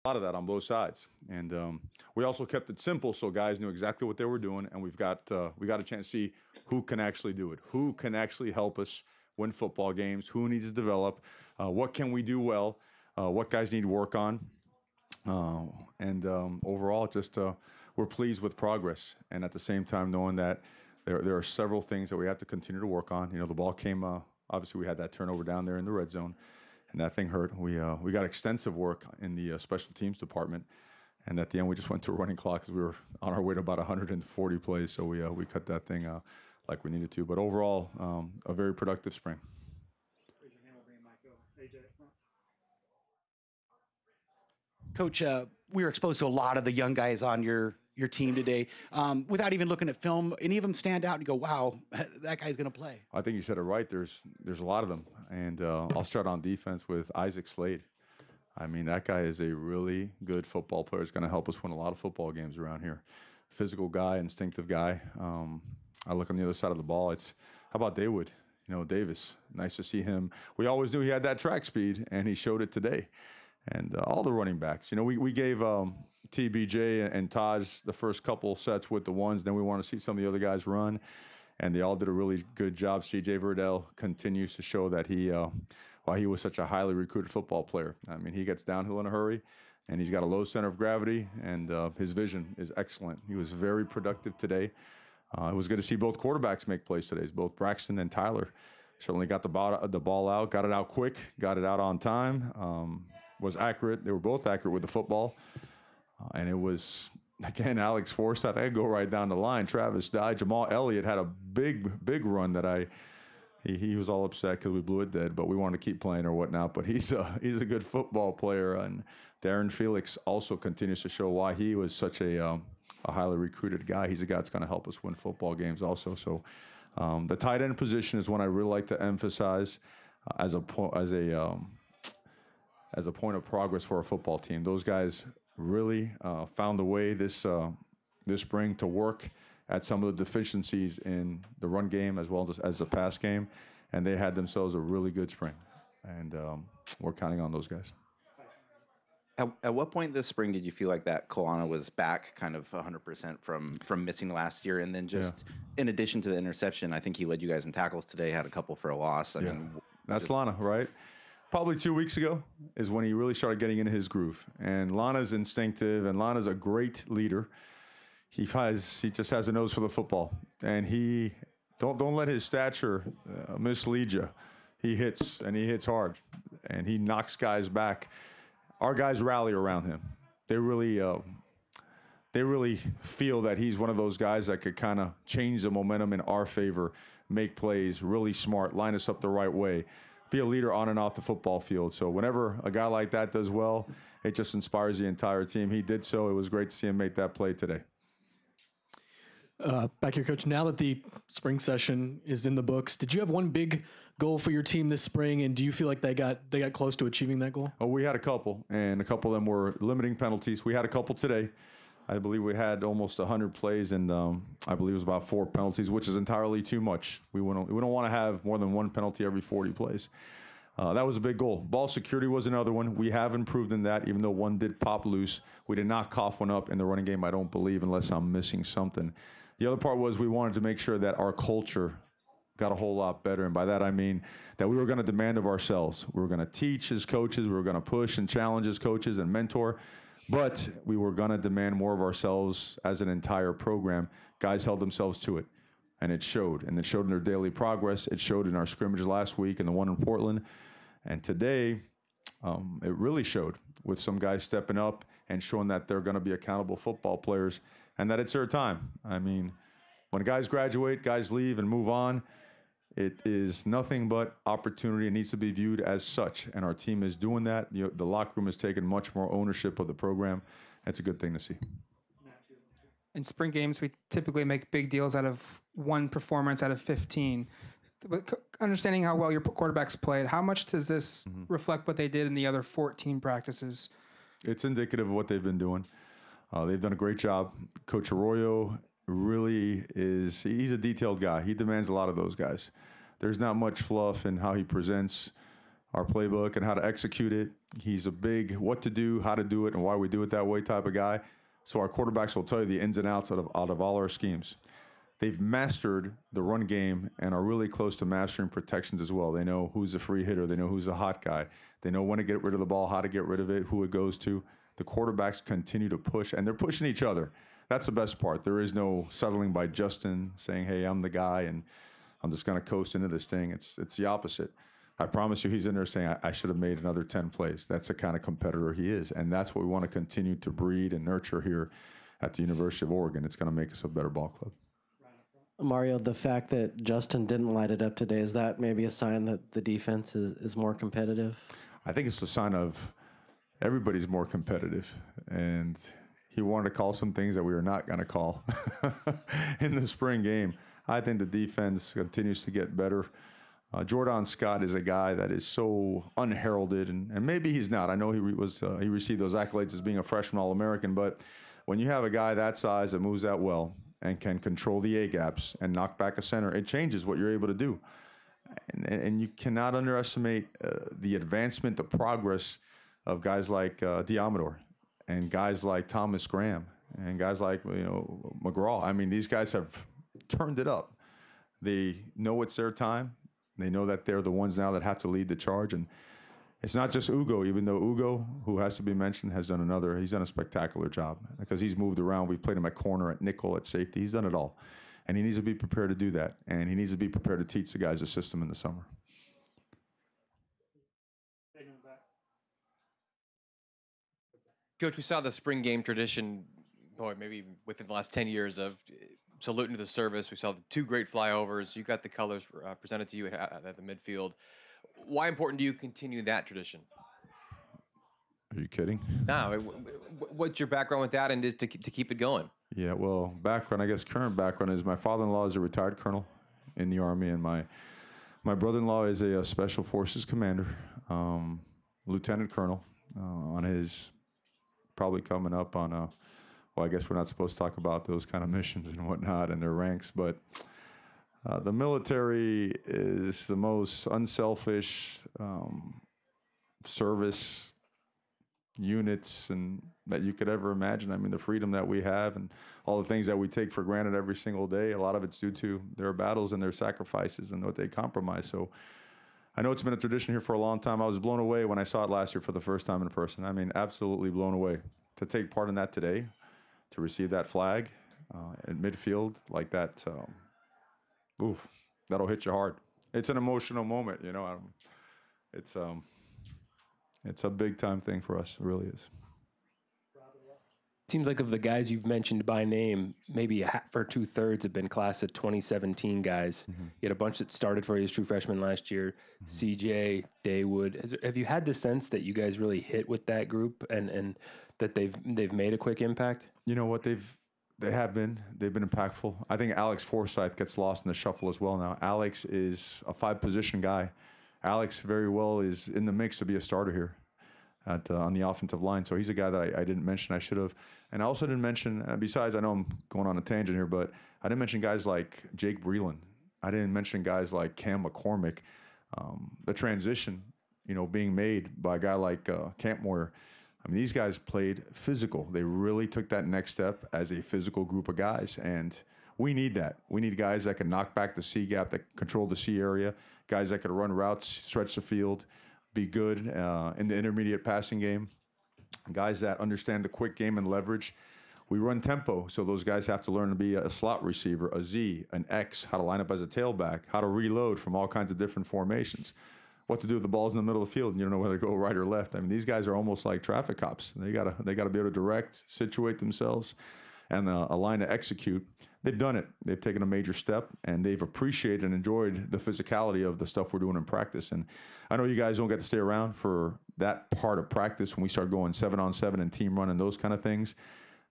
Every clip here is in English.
lot of that on both sides. And we also kept it simple so guys knew exactly what they were doing. And we got a chance to see who can actually do it, who can actually help us win football games, who needs to develop, what can we do well, what guys need to work on. And overall, just we're pleased with progress. And at the same time, knowing that there are several things that we have to continue to work on. You know, the ball came, obviously we had that turnover down there in the red zone, and that thing hurt. We got extensive work in the special teams department. And at the end, we just went to a running clock because we were on our way to about 140 plays. So we cut that thing like we needed to. But overall, a very productive spring. Coach, we were exposed to a lot of the young guys on your team today. Without even looking at film, any of them stand out and go, wow, that guy's going to play? I think you said it right. There's a lot of them. And I'll start on defense with Isaac Slade. I mean, that guy is a really good football player. He's going to help us win a lot of football games around here. Physical guy, instinctive guy. I look on the other side of the ball. How about Daywood? You know, Davis. Nice to see him. We always knew he had that track speed, and he showed it today. And all the running backs. You know, we gave TBJ and Taj the first couple sets with the ones. Then we want to see some of the other guys run. And they all did a really good job. C.J. Verdell continues to show that why he was such a highly recruited football player. I mean, he gets downhill in a hurry, and he's got a low center of gravity, and his vision is excellent. He was very productive today. It was good to see both quarterbacks make plays today, both Braxton and Tyler. Certainly got the ball out, got it out quick, got it out on time, was accurate. They were both accurate with the football. And it was, again, Alex Forsyth. I could go right down the line. Travis Dye, Jamal Elliott had a big run that he was all upset because we blew it dead, but we wanted to keep playing or whatnot. But he's a good football player. And Darren Felix also continues to show why he was such a highly recruited guy. He's a guy that's going to help us win football games also. So the tight end position is one I really like to emphasize as a point of progress for our football team. Those guys really found a way this spring to work at some of the deficiencies in the run game as well as the pass game, and they had themselves a really good spring, and we're counting on those guys. At what point this spring did you feel like that Kalana was back kind of 100% from missing last year? And then just in addition to the interception, I think he led you guys in tackles today, had a couple for a loss. I mean, that's Lana, right? Probably 2 weeks ago is when he really started getting into his groove. And Lana's instinctive, and Lana's a great leader. He just has a nose for the football, and he don't let his stature mislead you. He hits, and he hits hard, and he knocks guys back. Our guys rally around him. They really feel that he's one of those guys that could kind of change the momentum in our favor, make plays, really smart, line us up the right way, be a leader on and off the football field. So whenever a guy like that does well, it just inspires the entire team. He did so. It was great to see him make that play today. Back here, Coach, now that the spring session is in the books, did you have one big goal for your team this spring, and do you feel like they got close to achieving that goal? Oh, we had a couple, and a couple of them were limiting penalties. We had a couple today. I believe we had almost 100 plays, and I believe it was about 4 penalties, which is entirely too much. We don't want to have more than 1 penalty every 40 plays. That was a big goal. Ball security was another one. We have improved in that, even though one did pop loose. We did not cough one up in the running game, I don't believe, unless I'm missing something. The other part was we wanted to make sure that our culture got a whole lot better. And by that, I mean that we were going to demand of ourselves. We were going to teach as coaches. We were going to push and challenge as coaches and mentor. But we were going to demand more of ourselves as an entire program. Guys held themselves to it. And it showed. And it showed in their daily progress. It showed in our scrimmage last week and the one in Portland. And today, it really showed with some guys stepping up and showing that they're going to be accountable football players and that it's their time. I mean, when guys graduate, guys leave and move on, it is nothing but opportunity. It needs to be viewed as such, and our team is doing that. The locker room has taken much more ownership of the program. It's a good thing to see. In spring games, we typically make big deals out of one performance out of 15. But understanding how well your quarterbacks played, how much does this reflect what they did in the other 14 practices? It's indicative of what they've been doing. They've done a great job. Coach Arroyo really he's a detailed guy. He demands a lot of those guys. There's not much fluff in how he presents. our playbook and how to execute it. He's a big what to do, how to do it, and why we do it that way type of guy. So our quarterbacks will tell you the ins and outs out of all our schemes. They've mastered the run game and are really close to mastering protections as well. They know who's a free hitter. They know who's a hot guy. They know when to get rid of the ball, how to get rid of it, who it goes to. The quarterbacks continue to push, and they're pushing each other. That's the best part. There is no settling by Justin saying, hey, I'm the guy, and I'm just going to coast into this thing. It's the opposite. I promise you he's in there saying, I should have made another 10 plays. That's the kind of competitor he is, and that's what we want to continue to breed and nurture here at the University of Oregon. It's going to make us a better ball club. Mario, the fact that Justin didn't light it up today, is that maybe a sign that the defense is more competitive? I think it's a sign of everybody's more competitive, and he wanted to call some things that we were not going to call in the spring game. I think the defense continues to get better. Jordan Scott is a guy that is so unheralded, and maybe he's not. I know he received those accolades as being a freshman All-American, but when you have a guy that size that moves that well and can control the A-gaps and knock back a center, it changes what you're able to do. And you cannot underestimate the advancement, the progress of guys like Diamador and guys like Thomas Graham and guys like McGraw. I mean, these guys have turned it up. They know it's their time. They know that they're the ones now that have to lead the charge. And it's not just Ugo, even though Ugo, who has to be mentioned, he's done a spectacular job because he's moved around. We've played him at corner, at nickel, at safety. He's done it all. And he needs to be prepared to do that. And he needs to be prepared to teach the guys the system in the summer. Coach, we saw the spring game tradition, maybe within the last 10 years of saluting to the service. We saw the 2 great flyovers. You got the colors presented to you at the midfield. Why important do you continue that tradition? Are you kidding? No. What's your background with that, and just to keep it going? Yeah, well, background, I guess current background is my father-in-law is a retired colonel in the Army, and my brother-in-law is a Special Forces commander, lieutenant colonel, on his probably coming up on well, I guess we're not supposed to talk about those kind of missions and whatnot and their ranks, but the military is the most unselfish service units and that you could ever imagine. I mean, the freedom that we have and all the things that we take for granted every single day, a lot of it's due to their battles and their sacrifices and what they compromise. So I know it's been a tradition here for a long time. I was blown away when I saw it last year for the first time in person. I mean, absolutely blown away. To take part in that today, to receive that flag in midfield like that, that'll hit you hard. It's an emotional moment, It's a big time thing for us. It really is. Seems like of the guys you've mentioned by name, maybe for 2/3 have been class of 2017 guys. Mm-hmm. You had a bunch that started for you as true freshmen last year. Mm-hmm. CJ, Daywood. Have you had the sense that you guys really hit with that group and that they've made a quick impact? You know what, they've been impactful. I think Alex Forsyth gets lost in the shuffle as well now. Alex is a 5-position guy. Alex very well is in the mix to be a starter here on the offensive line. So he's a guy that I didn't mention. I should have. And I also didn't mention, besides, I know I'm going on a tangent here, but I didn't mention guys like Jake Breland. I didn't mention guys like Cam McCormick. The transition, being made by a guy like Camp Moyer. I mean, these guys played physical. They really took that next step as a physical group of guys. And we need that. We need guys that can knock back the C gap, that control the C area, guys that can run routes, stretch the field, be good in the intermediate passing game, guys that understand the quick game and leverage. We run tempo, so those guys have to learn to be a slot receiver, a Z, an X, how to line up as a tailback, how to reload from all kinds of different formations, what to do with the balls in the middle of the field, and you don't know whether to go right or left. I mean, these guys are almost like traffic cops. They gotta be able to direct, situate themselves, and align to execute. They've done it. They've taken a major step, and they've appreciated and enjoyed the physicality of the stuff we're doing in practice. And I know you guys don't get to stay around for that part of practice when we start going 7-on-7 and team run and those kind of things.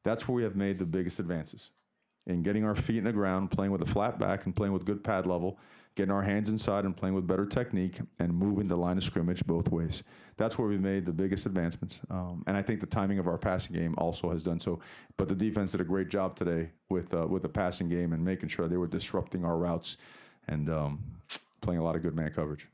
That's where we have made the biggest advances in getting our feet in the ground, playing with a flat back and playing with good pad level, getting our hands inside and playing with better technique, and moving the line of scrimmage both ways. That's where we've made the biggest advancements. And I think the timing of our passing game also has done so. But the defense did a great job today with the passing game and making sure they were disrupting our routes and playing a lot of good man coverage.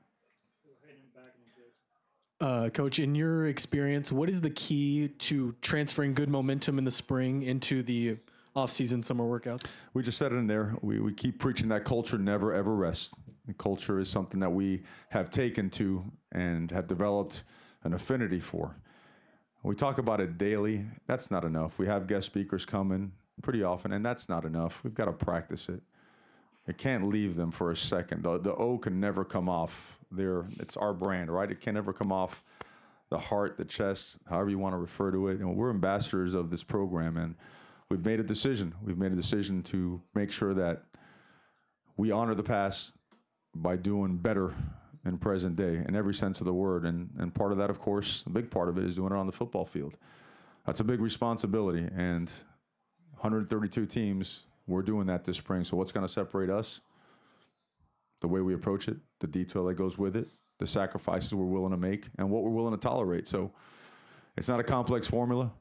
Coach, in your experience, what is the key to transferring good momentum in the spring into the off-season summer workouts? We just said it in there. We keep preaching that culture never, ever rests. And culture is something that we have taken to and have developed an affinity for. We talk about it daily. That's not enough. We have guest speakers coming pretty often, and that's not enough. We've got to practice it. It can't leave them for a second. The O can never come off there. It's our brand, right? It can never come off the heart, the chest, however you want to refer to it. We're ambassadors of this program, and we've made a decision. We've made a decision to make sure that we honor the past by doing better in present day in every sense of the word. And part of that, of course, a big part of it is doing it on the football field. That's a big responsibility, and 132 teams, we're doing that this spring. So what's going to separate us? The way we approach it, the detail that goes with it, the sacrifices we're willing to make, and what we're willing to tolerate. So it's not a complex formula.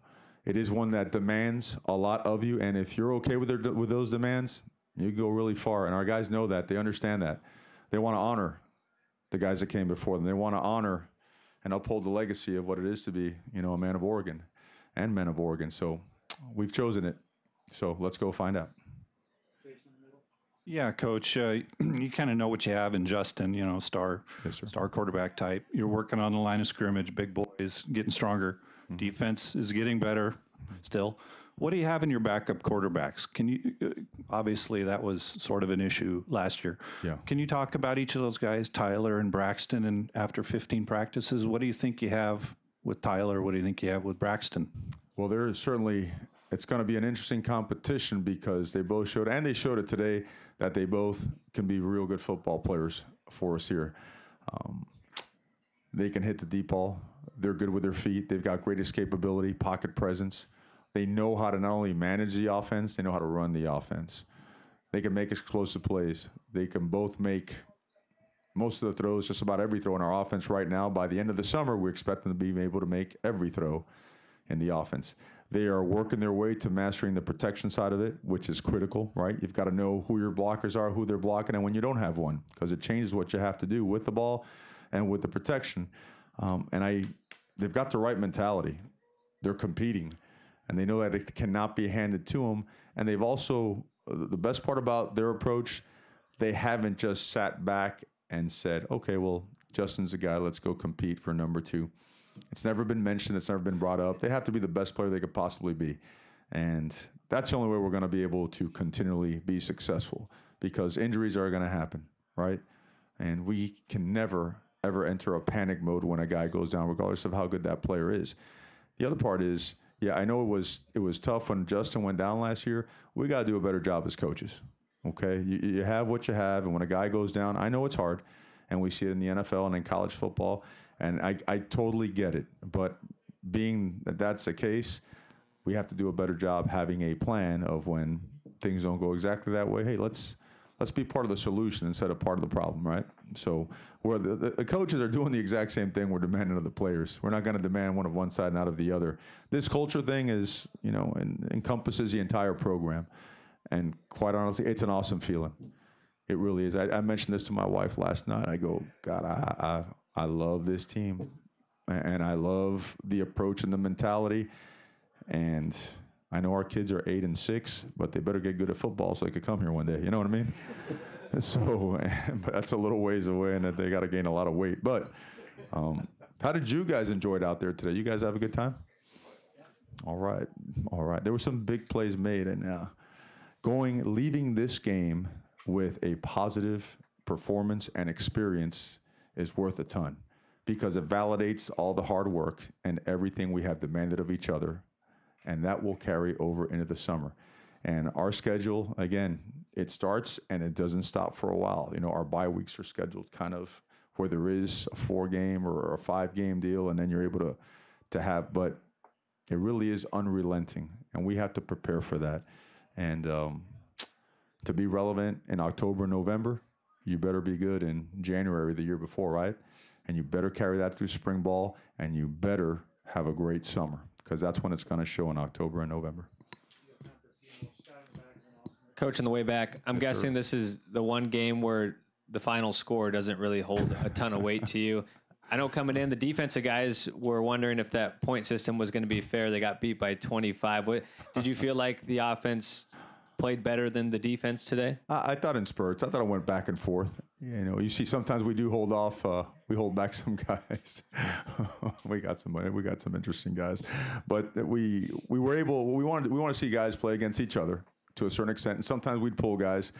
It is one that demands a lot of you, and if you're okay with those demands, you go really far. And our guys know that. They understand that. They want to honor the guys that came before them. They want to honor and uphold the legacy of what it is to be, a man of Oregon and men of Oregon. So we've chosen it. So let's go find out. Yeah, Coach, you kind of know what you have in Justin, star quarterback type. You're working on the line of scrimmage, big boys, getting stronger. Mm-hmm. Defense is getting better still. What do you have in your backup quarterbacks? Can you, obviously that was sort of an issue last year. Yeah. Can you talk about each of those guys, Tyler and Braxton, and after 15 practices, what do you think you have with Tyler? What do you think you have with Braxton? Well, there is certainly, it's going to be an interesting competition because they both showed, and they showed it today, that they both can be real good football players for us here. They can hit the deep ball. They're good with their feet. They've got great escapability, pocket presence. They know how to not only manage the offense, they know how to run the offense. They can make explosive plays. They can both make most of the throws, just about every throw in our offense right now. By the end of the summer, we expect them to be able to make every throw in the offense. They are working their way to mastering the protection side of it, which is critical, right? You've got to know who your blockers are, who they're blocking, and when you don't have one, because it changes what you have to do with the ball and with the protection. They've got the right mentality. They're competing, and they know that it cannot be handed to them. And they've also, the best part about their approach, they haven't just sat back and said, okay, well, Justin's the guy, let's go compete for number 2. It's never been mentioned. It's never been brought up. They have to be the best player they could possibly be. And that's the only way we're going to be able to continually be successful, because injuries are going to happen, right? And we can never, ever enter a panic mode when a guy goes down, regardless of how good that player is. The other part is, yeah, I know it was tough when Justin went down last year. We got to do a better job as coaches, okay? You have what you have, and when a guy goes down, I know it's hard, and we see it in the NFL and in college football. And I totally get it. But being that that's the case, we have to do a better job having a plan of when things don't go exactly that way. Hey, let's be part of the solution instead of part of the problem, right? So where the coaches are doing the exact same thing we're demanding of the players. We're not going to demand one of one side and out of the other. This culture thing is, encompasses the entire program. And quite honestly, it's an awesome feeling. It really is. I mentioned this to my wife last night. I go, God, I love this team, and I love the approach and the mentality. And I know our kids are 8 and 6, but they better get good at football so they could come here one day. You know what I mean? So but that's a little ways away, and they got to gain a lot of weight. But how did you guys enjoy it out there today? You guys have a good time? All right. There were some big plays made, and leaving this game with a positive performance and experience is worth a ton, because it validates all the hard work and everything we have demanded of each other, and that will carry over into the summer. And our schedule, again, it starts and it doesn't stop for a while. Our bye weeks are scheduled kind of where there is a 4-game or a 5-game deal, and then you're able to have, but it really is unrelenting, and we have to prepare for that. And to be relevant in October, November, you better be good in January the year before, right? And you better carry that through spring ball, and you better have a great summer, because that's when it's going to show in October and November. Coach, on the way back, I'm guessing this is the one game where the final score doesn't really hold a ton of weight to you. I know coming in, the defensive guys were wondering if that point system was going to be fair. They got beat by 25. Did you feel like the offense played better than the defense today? I thought in spurts. I thought it went back and forth. You know, you see sometimes we do hold off. We hold back some guys. we got some interesting guys, but we were able. We want to see guys play against each other to a certain extent, and sometimes we'd pull guys.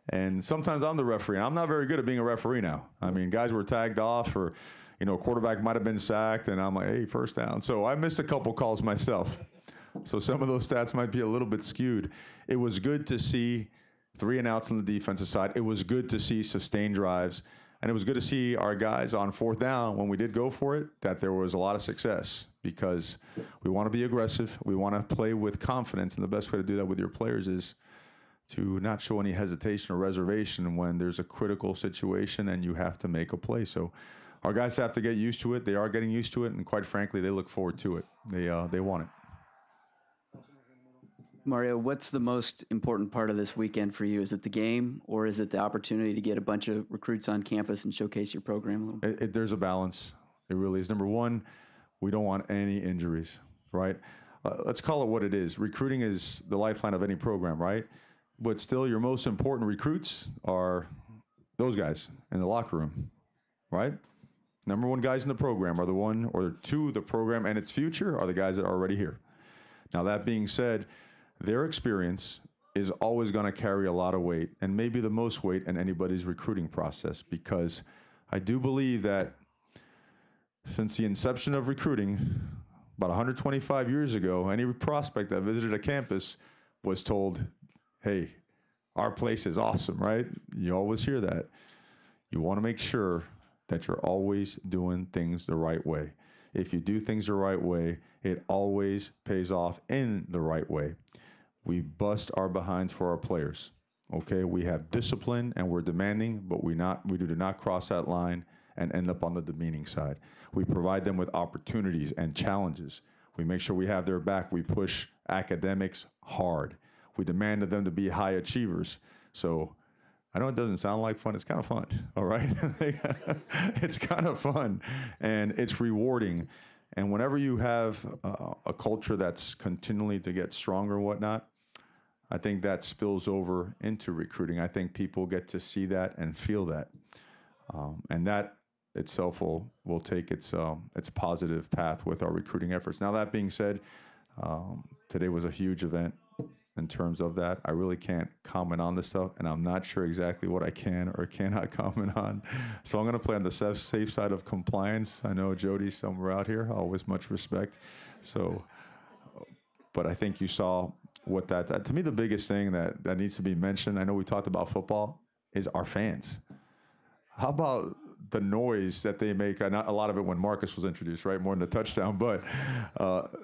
And sometimes I'm the referee. I'm not very good at being a referee now. I mean, guys were tagged off, or a quarterback might have been sacked, and I'm like, hey, first down. So I missed a couple calls myself. So some of those stats might be a little bit skewed. It was good to see 3 and outs on the defensive side. It was good to see sustained drives. And it was good to see our guys on 4th down, when we did go for it, that there was a lot of success, because we want to be aggressive. We want to play with confidence. And the best way to do that with your players is to not show any hesitation or reservation when there's a critical situation and you have to make a play. So our guys have to get used to it. They are getting used to it. And quite frankly, they look forward to it. They want it. Mario, what's the most important part of this weekend for you? Is it the game, or is it the opportunity to get a bunch of recruits on campus and showcase your program a little bit? There's a balance. It really is. Number one, we don't want any injuries, right? Let's call it what it is. Recruiting is the lifeline of any program, right? But still, your most important recruits are those guys in the locker room, right? Number one guys in the program are the one or two, the program and its future are the guys that are already here. Now, that being said, their experience is always going to carry a lot of weight, and maybe the most weight in anybody's recruiting process, because I do believe that since the inception of recruiting, about 125 years ago, any prospect that visited a campus was told, hey, our place is awesome, right? You always hear that. You want to make sure that you're always doing things the right way. If you do things the right way, it always pays off in the right way. We bust our behinds for our players, okay? We have discipline and we're demanding, but we do not cross that line and end up on the demeaning side. We provide them with opportunities and challenges. We make sure we have their back. We push academics hard. We demand of them to be high achievers. So I know it doesn't sound like fun. It's kind of fun, all right? It's kind of fun, and it's rewarding. And whenever you have a culture that's continually to get stronger and whatnot, I think that spills over into recruiting. I think people get to see that and feel that. And that itself will take its positive path with our recruiting efforts. Now, that being said, today was a huge event in terms of that. I really can't comment on this stuff, and I'm not sure exactly what I can or cannot comment on. So I'm going to play on the safe side of compliance. I know Jody's somewhere out here. Always much respect. So, but I think you saw what that to me, the biggest thing that needs to be mentioned, I know we talked about football, is our fans. How about the noise that they make? Not a lot of it when Marcus was introduced, right? More than the touchdown, but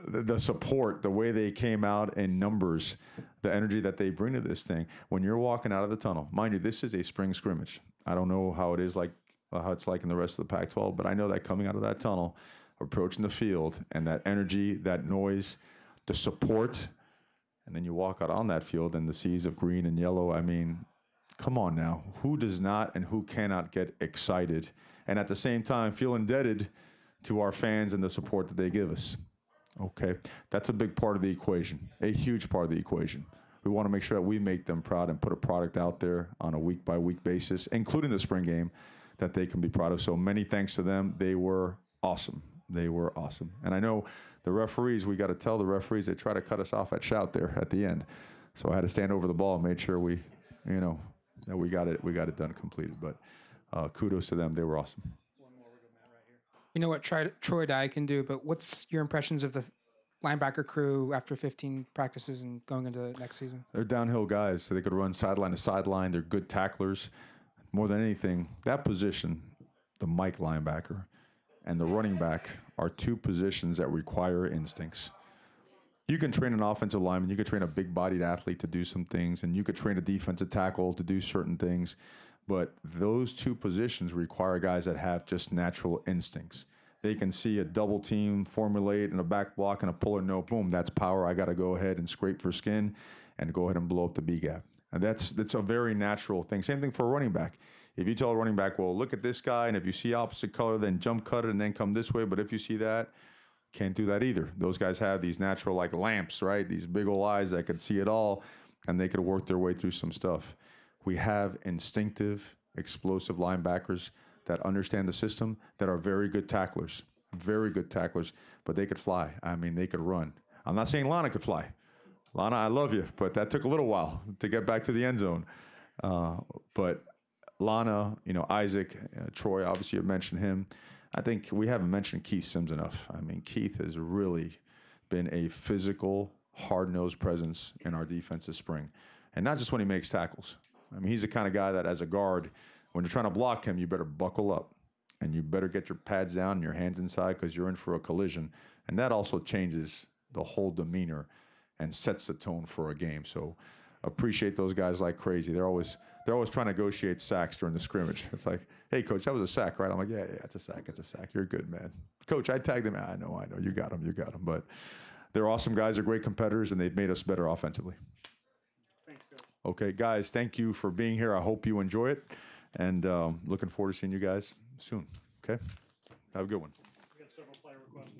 the support, the way they came out in numbers, the energy that they bring to this thing. When you're walking out of the tunnel, mind you, this is a spring scrimmage. I don't know how it is like, how it's like in the rest of the Pac-12, but I know that coming out of that tunnel, approaching the field, and that energy, that noise, the support, and then you walk out on that field and the seas of green and yellow. I mean, come on now. Who does not and who cannot get excited and at the same time feel indebted to our fans and the support that they give us? Okay, that's a big part of the equation, a huge part of the equation. We want to make sure that we make them proud and put a product out there on a week-by-week basis, including the spring game, that they can be proud of. So many thanks to them. They were awesome. They were awesome. And I know the referees, we got to tell the referees, they try to cut us off at shout there at the end. So I had to stand over the ball and made sure we, that we got it done, completed. But kudos to them. They were awesome. You know what Troy Dye can do, but what's your impressions of the linebacker crew after 15 practices and going into the next season? They're downhill guys, so they could run sideline to sideline. They're good tacklers. More than anything, that position, the Mike linebacker and the running back, are two positions that require instincts. You can train an offensive lineman, you could train a big-bodied athlete to do some things, and you could train a defensive tackle to do certain things, but those two positions require guys that have just natural instincts. They can see a double team formulate and a back block and a puller, no, boom, that's power. I got to go ahead and scrape for skin and go ahead and blow up the B gap. And that's a very natural thing. Same thing for a running back. If you tell a running back, well, look at this guy, and if you see opposite color, then jump cut it and then come this way. But if you see that, can't do that either. Those guys have these natural like lamps, right? These big old eyes that could see it all, and they could work their way through some stuff. We have instinctive, explosive linebackers that understand the system, that are very good tacklers, but they could fly. I mean, they could run. I'm not saying Lana could fly. Lana, I love you, but that took a little while to get back to the end zone. But Lana, Isaac, Troy, obviously you mentioned him. I think we haven't mentioned Keith Sims enough. I mean, Keith has really been a physical, hard-nosed presence in our defense this spring. And not just when he makes tackles. I mean, he's the kind of guy that as a guard, when you're trying to block him, you better buckle up. And you better get your pads down and your hands inside because you're in for a collision. And that also changes the whole demeanor and sets the tone for a game. So appreciate those guys like crazy. They're always trying to negotiate sacks during the scrimmage. It's like, hey, coach, that was a sack, right? I'm like, yeah, it's a sack. It's a sack. You're good, man. Coach, I tagged him. I know. You got him. But they're awesome guys. They're great competitors, and they've made us better offensively. Thanks, Coach. Okay, guys, thank you for being here. I hope you enjoy it. And looking forward to seeing you guys soon. Okay? Have a good one. We got several player requests.